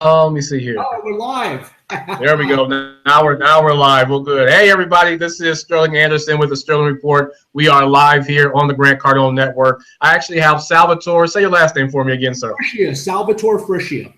Let me see here. Oh, we're live. There we go. Now we're live. Well, good. Hey, everybody. This is Sterling Anderson with the Sterling Report. We are live here on the Grant Cardone Network. I actually have Salvatore. Say your last name for me again, sir. Friscia, Salvatore Friscia.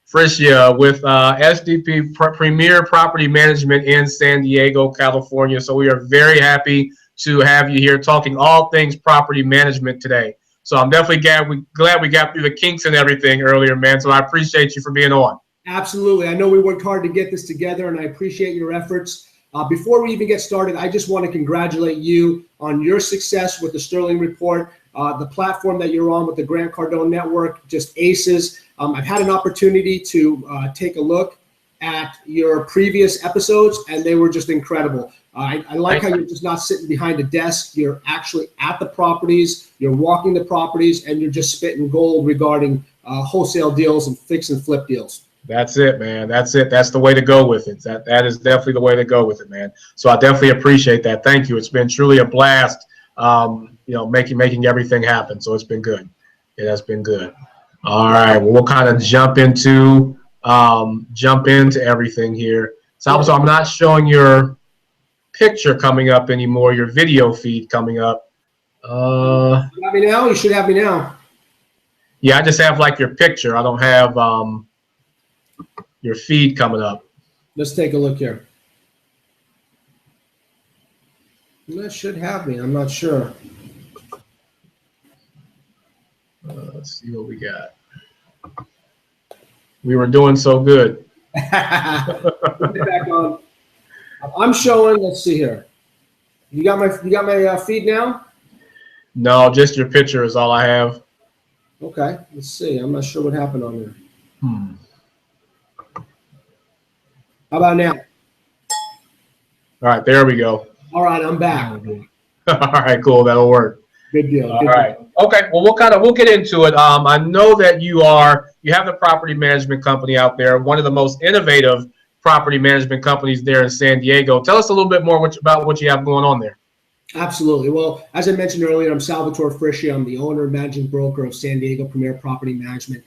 Friscia with SDP Premier Property Management in San Diego, California. So we are very happy to have you here talking all things property management today. So I'm definitely glad we got through the kinks and everything earlier, man. So I appreciate you for being on. Absolutely. I know we worked hard to get this together, and I appreciate your efforts. Before we even get started, I just want to congratulate you on your success with the Sterling Report. The platform that you're on with the Grant Cardone Network, just aces. I've had an opportunity to take a look at your previous episodes, and they were just incredible. I like how you're just not sitting behind a desk. You're actually at the properties, you're walking the properties, and you're just spitting gold regarding wholesale deals and fix and flip deals. That's it, man. That's it. That's the way to go with it. That is definitely the way to go with it, man. So I definitely appreciate that. Thank you. It's been truly a blast, making everything happen. So it's been good. It has been good. All right. Well, we'll kind of jump into everything here. So I'm not showing your picture coming up anymore. Your video feed coming up. You have me now? You should have me now. Yeah, I just have like your picture. I don't have your feed coming up. Let's take a look here. That should have me. I'm not sure. Let's see what we got. We were doing so good. Back on. I'm showing. Let's see here. You got my feed now? No, just your picture is all I have. Okay. Let's see. I'm not sure what happened on there. How about now? All right, there we go. All right, I'm back. All right, cool. That'll work. Good deal. All right. Okay. Well, we'll get into it. I know that you have the property management company out there, one of the most innovative property management companies there in San Diego. Tell us a little bit more about what you have going on there. Absolutely. Well, as I mentioned earlier, I'm Salvatore Friscia. I'm the owner and managing broker of San Diego Premier Property Management.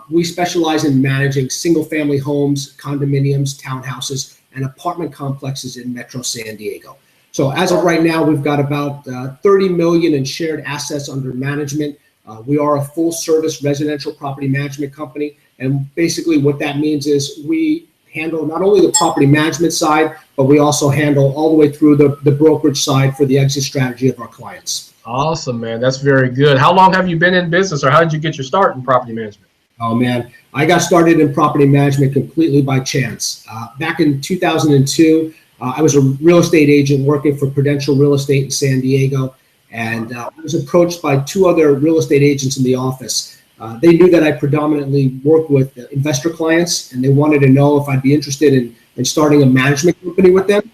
We specialize in managing single-family homes, condominiums, townhouses, and apartment complexes in Metro San Diego. So as of right now, we've got about 30 million in shared assets under management. We are a full-service residential property management company, and basically what that means is we handle not only the property management side, but we also handle all the way through the brokerage side for the exit strategy of our clients. Awesome, man. That's very good. How long have you been in business, or how did you get your start in property management? Oh, man. I got started in property management completely by chance. Back in 2002, I was a real estate agent working for Prudential Real Estate in San Diego, and I was approached by two other real estate agents in the office. They knew that I predominantly worked with investor clients, and they wanted to know if I'd be interested in starting a management company with them.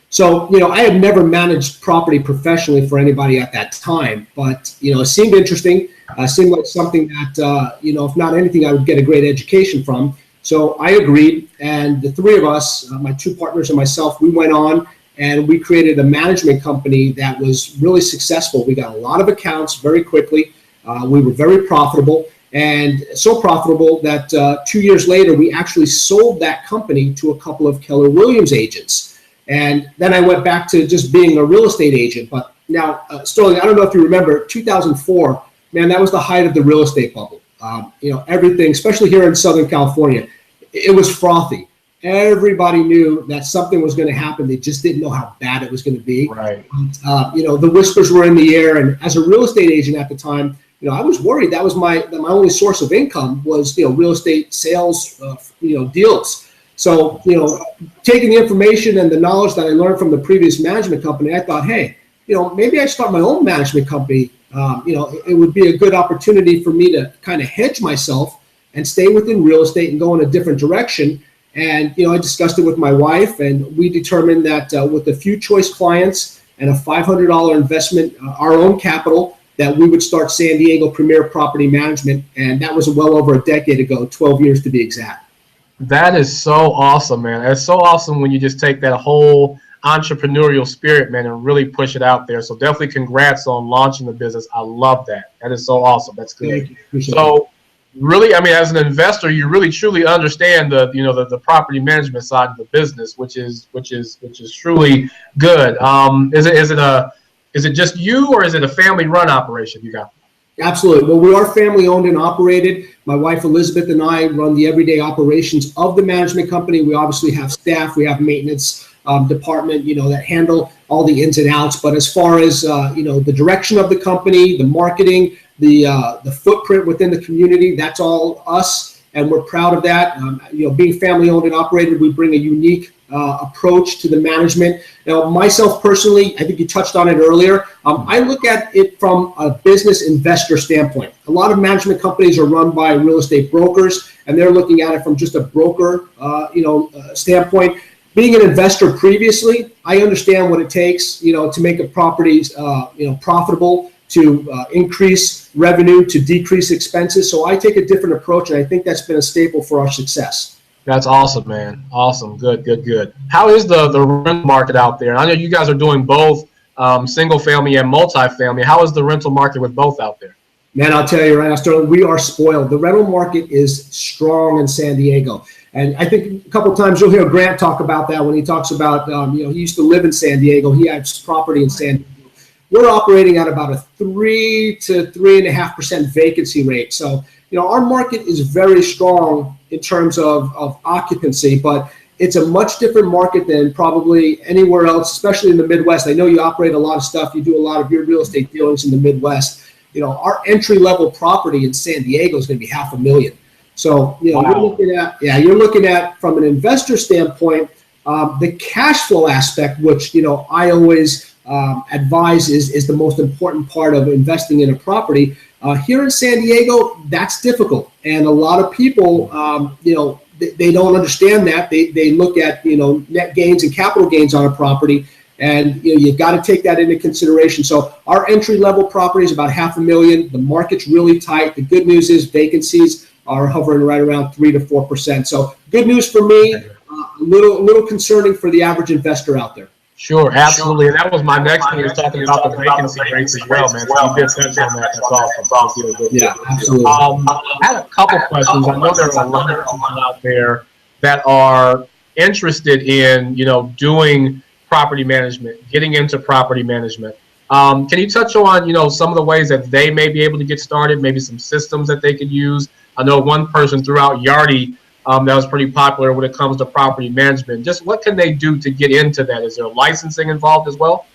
So, I had never managed property professionally for anybody at that time, but, it seemed interesting. Seemed like something that, if not anything, I would get a great education from. So I agreed, and the three of us, my two partners and myself, we went on and we created a management company that was really successful. We got a lot of accounts very quickly. We were very profitable, and so profitable that 2 years later, we actually sold that company to a couple of Keller Williams agents. And then I went back to just being a real estate agent. But now, Sterling, I don't know if you remember, 2004, man, that was the height of the real estate bubble. Everything, especially here in Southern California, it was frothy. Everybody knew that something was going to happen. They just didn't know how bad it was going to be. Right. The whispers were in the air. And as a real estate agent at the time, I was worried. That was my only source of income was, real estate sales, deals. So, taking the information and the knowledge that I learned from the previous management company, I thought, hey, maybe I start my own management company. It would be a good opportunity for me to kind of hedge myself and stay within real estate and go in a different direction. And, I discussed it with my wife, and we determined that with a few choice clients and a $500 investment, our own capital, that we would start San Diego Premier Property Management. And that was well over a decade ago, 12 years to be exact. That is so awesome, man. It's so awesome when you just take that whole entrepreneurial spirit, man, and really push it out there. So definitely congrats on launching the business. I love that. That is so awesome. That's good. Thank you. So really, I mean, as an investor, you really truly understand the property management side of the business, which is truly good. Is it just you, or is it a family run operation you got? Absolutely. Well, we are family owned and operated. My wife Elizabeth and I run the everyday operations of the management company. We obviously have staff, we have maintenance department, that handle all the ins and outs. But as far as the direction of the company, the marketing, the footprint within the community, that's all us, and we're proud of that. Being family owned and operated, we bring a unique approach to the management. Now, myself personally, I think you touched on it earlier. I look at it from a business investor standpoint. A lot of management companies are run by real estate brokers, and they're looking at it from just a broker, standpoint. Being an investor previously, I understand what it takes, to make a property, profitable, to increase revenue, to decrease expenses. So I take a different approach, and I think that's been a staple for our success. That's awesome, man. Awesome. Good. How is the rental market out there? I know you guys are doing both single family and multifamily. How is the rental market with both out there? Man, I'll tell you right now, Sterling, we are spoiled. The rental market is strong in San Diego. And I think a couple of times you'll hear Grant talk about that when he talks about, he used to live in San Diego. He had property in San Diego. We're operating at about a 3 to 3.5% vacancy rate. So, our market is very strong in terms of occupancy, but it's a much different market than probably anywhere else, especially in the Midwest. I know you operate a lot of stuff. You do a lot of your real estate dealings in the Midwest. Our entry level property in San Diego is going to be $500,000. So, wow. You're looking at from an investor standpoint, the cash flow aspect, which, I always advise is the most important part of investing in a property. Here in San Diego, that's difficult. And a lot of people, they don't understand that. They look at, net gains and capital gains on a property. And, you've got to take that into consideration. So our entry level property is about $500,000. The market's really tight. The good news is vacancies are hovering right around 3 to 4%. So good news for me, a little concerning for the average investor out there. Sure, absolutely. And that was my next thing, was talking about the vacancy rates as well, man. So you did touch on that. That's awesome. Yeah, absolutely. I had a couple questions. I know there's a lot of people out there that are interested in, doing property management, getting into property management. Can you touch on, some of the ways that they may be able to get started, maybe some systems that they could use? I know one person threw out Yardi. That was pretty popular when it comes to property management. Just what can they do to get into that? Is there licensing involved as well?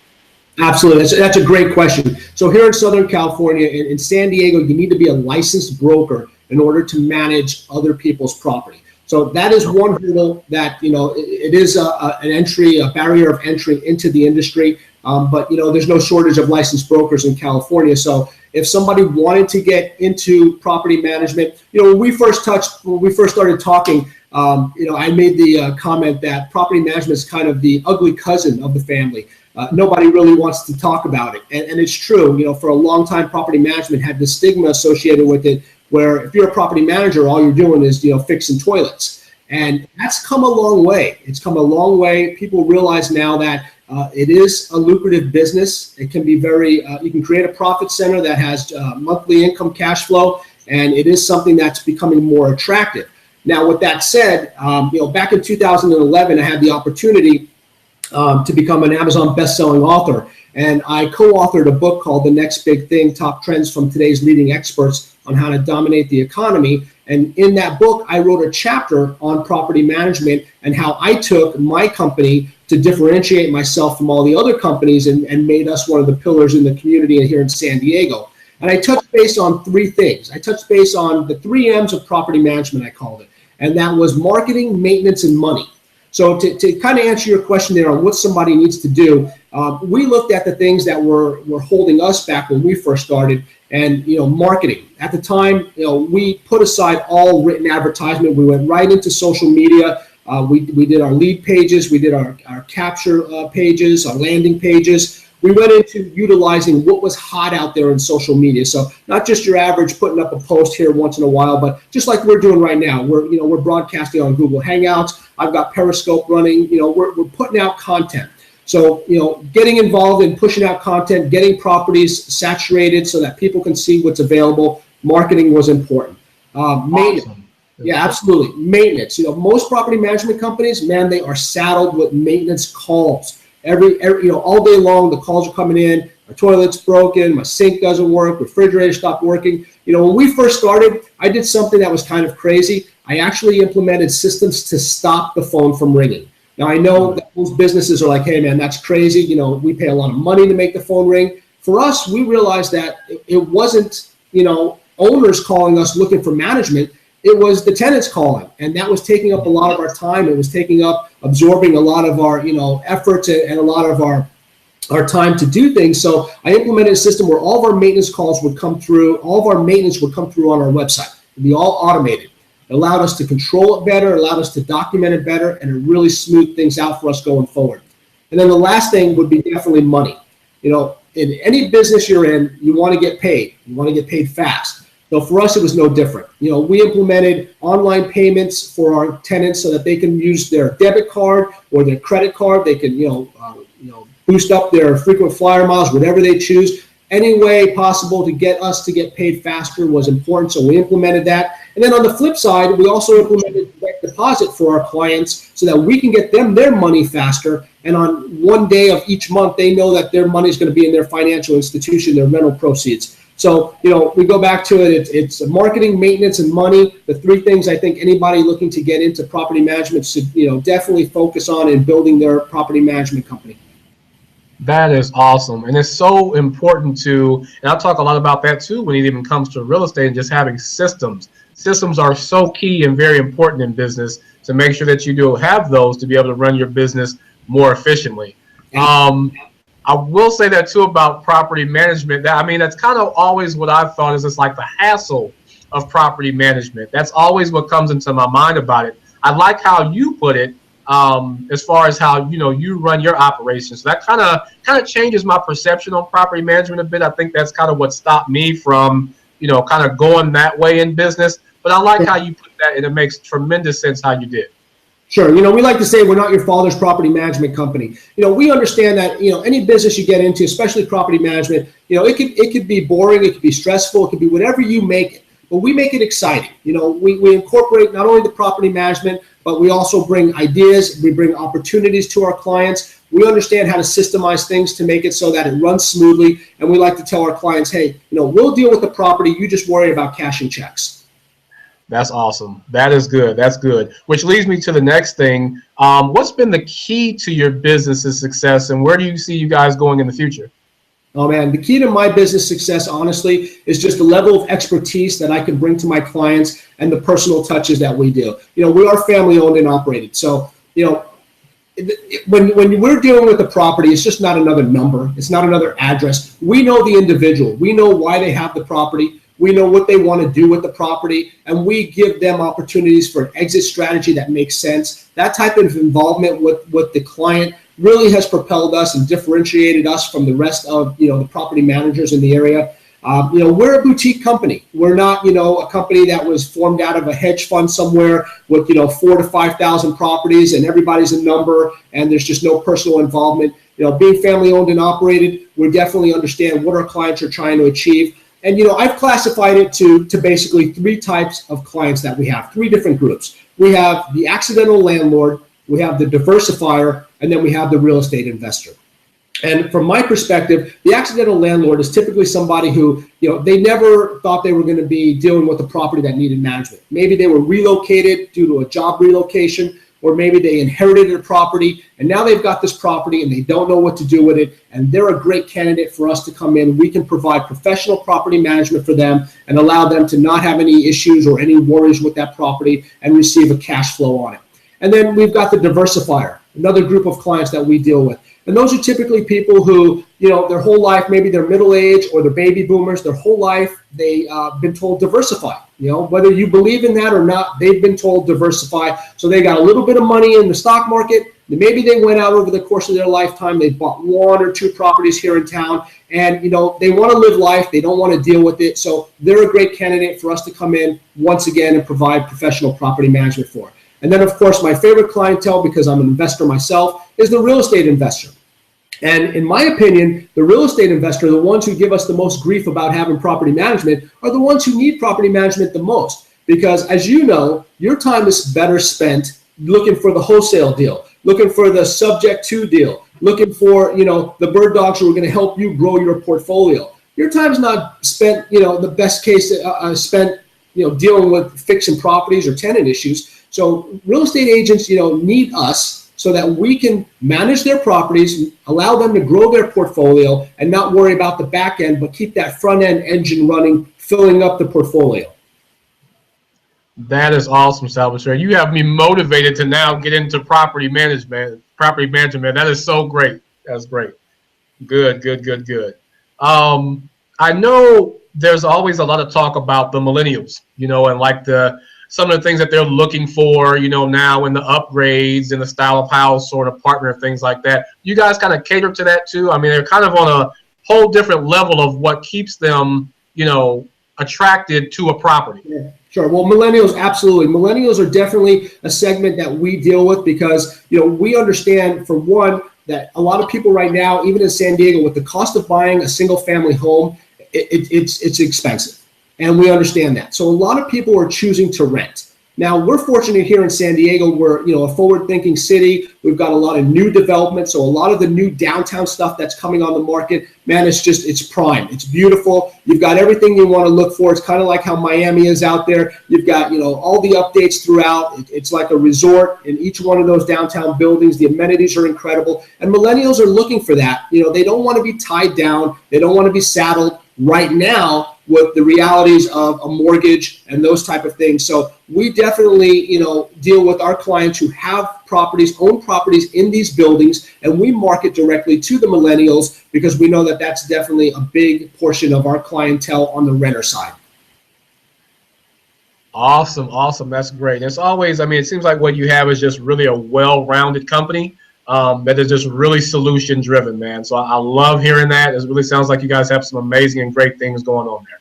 Absolutely. That's a great question. So here in Southern California, in San Diego, you need to be a licensed broker in order to manage other people's property. So that is one hurdle that, it is a barrier of entry into the industry. But, there's no shortage of licensed brokers in California. So if somebody wanted to get into property management, when we first started talking, I made the comment that property management is kind of the ugly cousin of the family. Nobody really wants to talk about it. And it's true, for a long time, property management had the stigma associated with it, where if you're a property manager, all you're doing is, fixing toilets. And that's come a long way. It's come a long way. People realize now that it is a lucrative business. It can be you can create a profit center that has monthly income cash flow, and it is something that's becoming more attractive. Now, with that said, back in 2011, I had the opportunity to become an Amazon best-selling author, and I co-authored a book called The Next Big Thing, Top Trends from Today's Leading Experts on How to Dominate the Economy. And in that book, I wrote a chapter on property management and how I took my company to differentiate myself from all the other companies and made us one of the pillars in the community here in San Diego. And I touched base on three things. I touched base on the 3 M's of property management, I called it. And that was marketing, maintenance, and money. So to kind of answer your question there on what somebody needs to do, we looked at the things that were holding us back when we first started. And, marketing. At the time, we put aside all written advertisement. We went right into social media. We did our lead pages. We did our capture pages, our landing pages. We went into utilizing what was hot out there in social media. So not just your average putting up a post here once in a while, but just like we're doing right now. We're broadcasting on Google Hangouts. I've got Periscope running. We're putting out content. So, getting involved in pushing out content, getting properties saturated so that people can see what's available, marketing was important. Maintenance. Awesome. Yeah, absolutely. Maintenance. Most property management companies, man, they are saddled with maintenance calls. All day long, the calls are coming in. My toilet's broken. My sink doesn't work. Refrigerator stopped working. When we first started, I did something that was kind of crazy. I actually implemented systems to stop the phone from ringing. Now, I know that most businesses are like, hey, man, that's crazy. We pay a lot of money to make the phone ring. For us, we realized that it wasn't, owners calling us looking for management. It was the tenants calling, and that was taking up a lot of our time. It was absorbing a lot of our, efforts and a lot of our time to do things. So I implemented a system where all of our maintenance calls would come through, all of our maintenance would come through on our website. It'd be all automated. It allowed us to control it better, allowed us to document it better, and it really smoothed things out for us going forward. And then the last thing would be definitely money. In any business you're in, you want to get paid. You want to get paid fast. So for us, it was no different. We implemented online payments for our tenants so that they can use their debit card or their credit card. They can, boost up their frequent flyer miles, whatever they choose. Any way possible to get us to get paid faster was important, so we implemented that. And then on the flip side, we also implemented direct deposit for our clients so that we can get them their money faster. And on one day of each month, they know that their money is going to be in their financial institution, their rental proceeds. So, we go back to it. It's marketing, maintenance, and money. The three things I think anybody looking to get into property management should, definitely focus on in building their property management company. That is awesome. And it's so important and I'll talk a lot about that too when it even comes to real estate and just having systems. Systems are so key and very important in business to make sure that you do have those to be able to run your business more efficiently. I will say that too about property management. That's kind of always what I've thought is it's like the hassle of property management. That's always what comes into my mind about it. I like how you put it as far as how you run your operations. So that kind of changes my perception on property management a bit. I think that's kind of what stopped me from kind of going that way in business. But I like how you put that, and it makes tremendous sense how you did. Sure. We like to say we're not your father's property management company. We understand that, any business you get into, especially property management, it could be boring, it could be stressful, it could be whatever you make it. But we make it exciting. We incorporate not only the property management, but we also bring ideas, we bring opportunities to our clients. We understand how to systemize things to make it so that it runs smoothly. And we like to tell our clients, hey, we'll deal with the property, you just worry about cashing checks. That's awesome. That is good. That's good. Which leads me to the next thing. What's been the key to your business's success, and where do you see you guys going in the future? Oh, man, the key to my business success, honestly, is just the level of expertise that I can bring to my clients and the personal touches that we do. We are family owned and operated. So, when we're dealing with the property, it's just not another number. It's not another address. We know the individual. We know why they have the property. We know what they want to do with the property, and we give them opportunities for an exit strategy that makes sense. That type of involvement with the client really has propelled us and differentiated us from the rest of the property managers in the area. We're a boutique company. We're not a company that was formed out of a hedge fund somewhere with 4,000 to 5,000 properties and everybody's a number and there's just no personal involvement. Being family owned and operated, we definitely understand what our clients are trying to achieve. And, I've classified it to basically three types of clients that we have, three different groups. We have the accidental landlord, we have the diversifier, and then we have the real estate investor. And from my perspective, the accidental landlord is typically somebody who, they never thought they were going to be dealing with a property that needed management. Maybe they were relocated due to a job relocation, or maybe they inherited a property and now they've got this property and they don't know what to do with it. And they're a great candidate for us to come in. We can provide professional property management for them and allow them to not have any issues or any worries with that property and receive a cash flow on it. And then we've got the diversifier, another group of clients that we deal with. And those are typically people who, their whole life, maybe they're middle age or they're baby boomers, their whole life, they've been told diversify. Whether you believe in that or not, they've been told diversify. So they got a little bit of money in the stock market. Maybe they went out over the course of their lifetime. They bought one or two properties here in town and, they want to live life. They don't want to deal with it. So they're a great candidate for us to come in once again and provide professional property management for. And then, of course, my favorite clientele, because I'm an investor myself, is the real estate investor. And in my opinion, the real estate investor, the ones who give us the most grief about having property management, are the ones who need property management the most. because as you know, your time is better spent looking for the wholesale deal, looking for the subject to deal, looking for, the bird dogs who are going to help you grow your portfolio. Your time's not spent, the best case spent, dealing with fixing properties or tenant issues. So real estate agents, need us so that we can manage their properties, allow them to grow their portfolio and not worry about the back end, but keep that front end engine running, filling up the portfolio. That is awesome, Salvatore. You have me motivated to now get into property management. That is so great. That's great. Good. I know there's always a lot of talk about the millennials, and like some of the things that they're looking for, now in the upgrades and the style of house or an apartment or things like that. You guys kind of cater to that too. I mean, they're kind of on a whole different level of what keeps them, attracted to a property. Yeah, sure. Well, millennials, absolutely. Millennials are definitely a segment that we deal with because, we understand, for one, that a lot of people right now, even in San Diego, with the cost of buying a single family home, it's expensive. And we understand that. So a lot of people are choosing to rent. Now, we're fortunate here in San Diego. We're, a forward-thinking city. We've got a lot of new development. So a lot of the new downtown stuff that's coming on the market, man, it's prime. It's beautiful. You've got everything you want to look for. It's kind of like how Miami is out there. You've got, all the updates throughout. It's like a resort in each one of those downtown buildings. The amenities are incredible. And millennials are looking for that. They don't want to be tied down. They don't want to be saddled right now with the realities of a mortgage and those type of things. So we definitely, deal with our clients who have own properties in these buildings, and we market directly to the millennials because we know that that's definitely a big portion of our clientele on the renter side. Awesome. That's great. It's always, it seems like what you have is just really a well-rounded company that is just really solution driven, man. So I love hearing that. It really sounds like you guys have some amazing and great things going on there.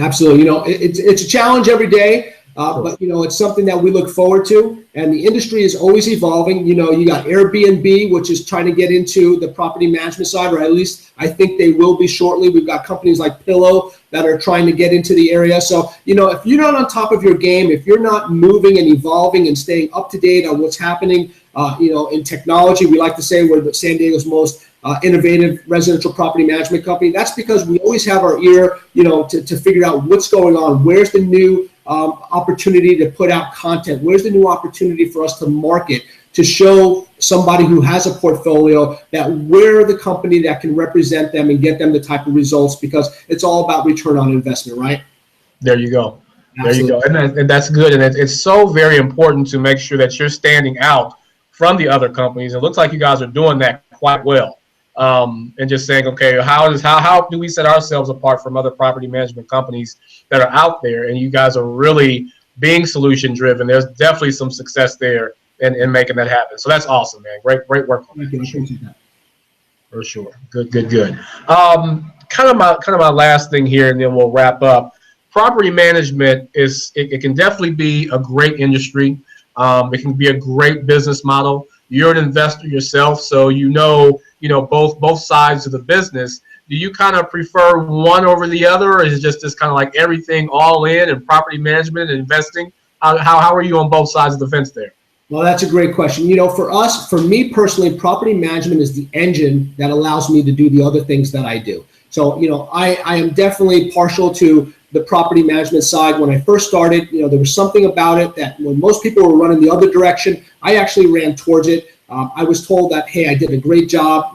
Absolutely. It's a challenge every day, but it's something that we look forward to. And the industry is always evolving. You got Airbnb, which is trying to get into the property management side, or at least I think they will be shortly. We've got companies like Pillow that are trying to get into the area. So, if you're not on top of your game, if you're not moving and evolving and staying up to date on what's happening, in technology, we like to say we're San Diego's most innovative residential property management company. That's because we always have our ear, to figure out what's going on. Where's the new opportunity to put out content? Where's the new opportunity for us to market, to show somebody who has a portfolio that we're the company that can represent them and get them the type of results, because it's all about return on investment, right? There you go. Absolutely. There you go. And that's good. And it's so very important to make sure that you're standing out from the other companies. It looks like you guys are doing that quite well. And just saying, okay, how do we set ourselves apart from other property management companies that are out there? And you guys are really being solution driven. There's definitely some success there in making that happen. So that's awesome, man. Great work on that. For sure. Good. Kind of my last thing here, and then we'll wrap up. Property management it can definitely be a great industry. It can be a great business model. You're an investor yourself, so both sides of the business. Do you kind of prefer one over the other, or is it just this kind of like everything all in and property management and investing? How are you on both sides of the fence there? Well, that's a great question. For me personally, property management is the engine that allows me to do the other things that I do. So, I am definitely partial to the property management side. When I first started, there was something about it that when most people were running the other direction, I actually ran towards it. I was told that, hey, I did a great job.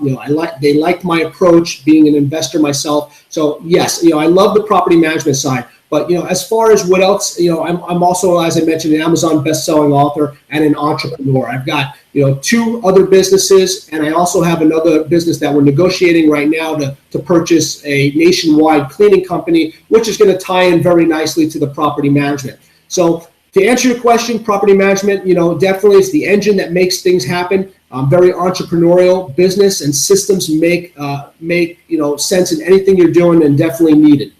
They liked my approach, being an investor myself. So yes, I love the property management side. But as far as what else, I'm also, as I mentioned, an Amazon best-selling author and an entrepreneur. I've got 2 other businesses, and I also have another business that we're negotiating right now to purchase a nationwide cleaning company, which is going to tie in very nicely to the property management. So to answer your question, property management, definitely is the engine that makes things happen. Very entrepreneurial business, and systems make sense in anything you're doing, and definitely needed.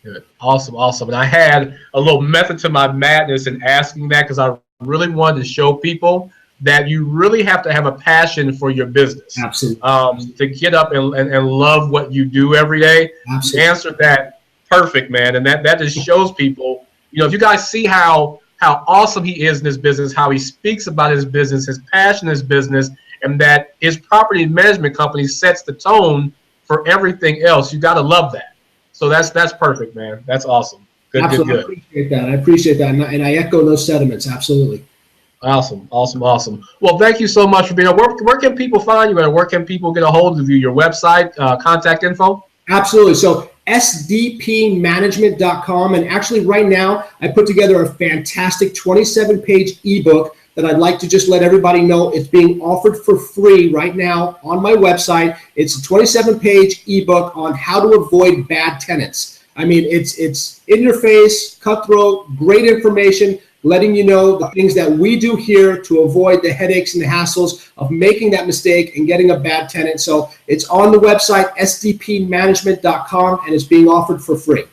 Good. Awesome. And I had a little method to my madness in asking that, because I really wanted to show people that you really have to have a passion for your business. Absolutely. To get up and love what you do every day. Absolutely. You answered that perfect, man. And that just shows people if you guys see how awesome he is in his business, how he speaks about his business, his passion in his business, and that his property management company sets the tone for everything else. You got to love that. So that's perfect, man. That's awesome. Good, Absolutely. good, good. I appreciate that. I appreciate that. And I echo those sentiments. Absolutely. Awesome. Well, thank you so much for being here. Where can people find you at? Where can people get a hold of you? Your website, contact info? Absolutely. So sdpmanagement.com. And actually right now, I put together a fantastic 27-page ebook that I'd like to just let everybody know it's being offered for free right now on my website. It's a 27-page ebook on how to avoid bad tenants. I mean, it's in your face, cutthroat, great information, letting you know the things that we do here to avoid the headaches and the hassles of making that mistake and getting a bad tenant. So it's on the website, sdpmanagement.com, and it's being offered for free.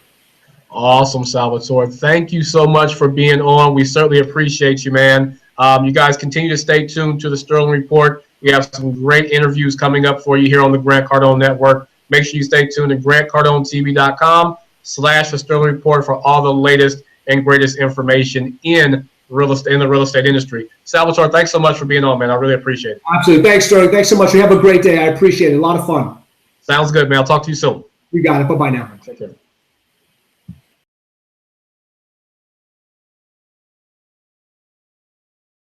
Awesome, Salvatore. Thank you so much for being on. We certainly appreciate you, man. You guys continue to stay tuned to the Sterling Report. We have some great interviews coming up for you here on the Grant Cardone Network. Make sure you stay tuned to grantcardonetv.com/the Sterling Report for all the latest and greatest information in the real estate industry. Salvatore, thanks so much for being on, man. I really appreciate it. Absolutely. Thanks, Sterling. Thanks so much. You have a great day. I appreciate it. A lot of fun. Sounds good, man. I'll talk to you soon. You got it. Bye-bye now. Take care.